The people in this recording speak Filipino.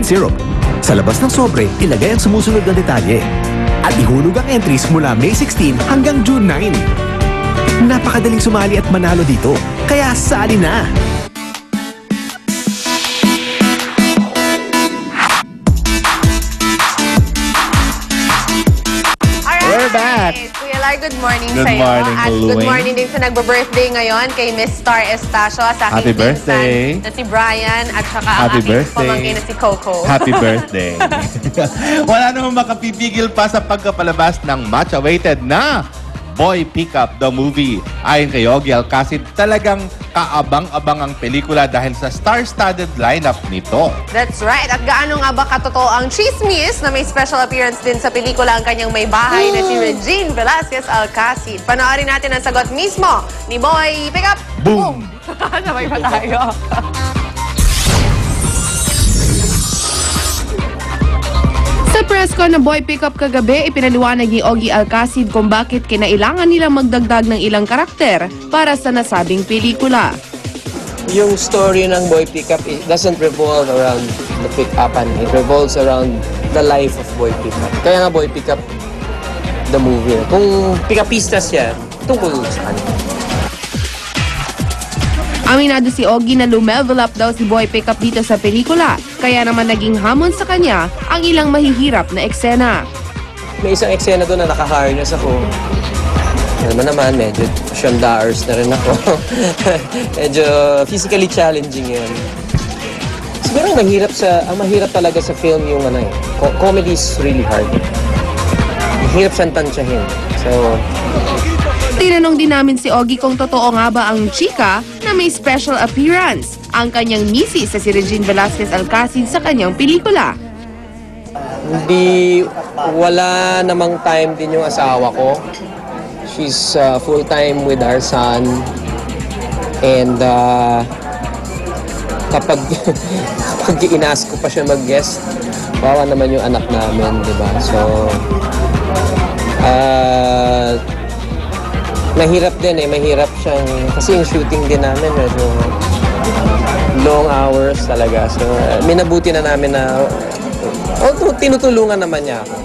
syrup. Sa labas ng sobre, ilagay ang sumusunod na detalye. At ihulog ang entries mula May 16 hanggang June 9. Napakadaling sumali at manalo dito, kaya sali na! We're back! Kuya Lar, good morning Good sa'yo. morning, At good Luwing. morning din sa nagbo-birthday ngayon kay Miss Star Estacio, sa Happy aking birthday. pinsan na si Brian, at saka ang Happy aking birthday. pamangkin na si Coco. Happy birthday! Wala namang makapipigil pa sa pagkapalabas ng much-awaited na Boy Pickup, the movie. Ayon kay Ogie Alcacid, talagang kaabang-abang ang pelikula dahil sa star-studded lineup nito. That's right. At gaano nga ba katotoo ang chismis na may special appearance din sa pelikula ang kanyang may bahay na si Regine Velasquez Alcacid. Panoorin natin ang sagot mismo ni Boy Pickup. Boom! Sabay pa tayo. Sa press con ng Boy Pickup kagabi, ipinaliwanag ni Ogie Alcacid kung bakit kinailangan nilang magdagdag ng ilang karakter para sa nasabing pelikula. Yung story ng Boy Pickup, it doesn't revolve around the pick-upan. It revolves around the life of Boy Pickup. Kaya nga Boy Pickup, the movie. Kung pick-upista siya, tungkol sa kanya. Aminado si Ogie na lumevel up daw si Boy Pickup dito sa pelikula, kaya naman naging hamon sa kanya ang ilang mahihirap na eksena. May isang eksena doon na naka-harness ako. Alam mo naman, medyo $100 na rin ako. Medyo physically challenging yan. Siguro ang mahirap talaga sa film yung comedy is really hard. Mahirap siyang tansyahin. So, Tinanong din namin si Ogie kung totoo nga ba ang chika na may special appearance, ang kanyang misis sa si Regine Velasquez Alcacid sa kanyang pelikula. wala namang time din yung asawa ko. She's full-time with our son. And kapag inask ko pa siya mag-guest, bawa naman yung anak namin, di ba? So, mahirap din mahirap siyang, kasi yung shooting din namin medyo long hours talaga. So, minabuti na namin na, tinutulungan naman niya ako.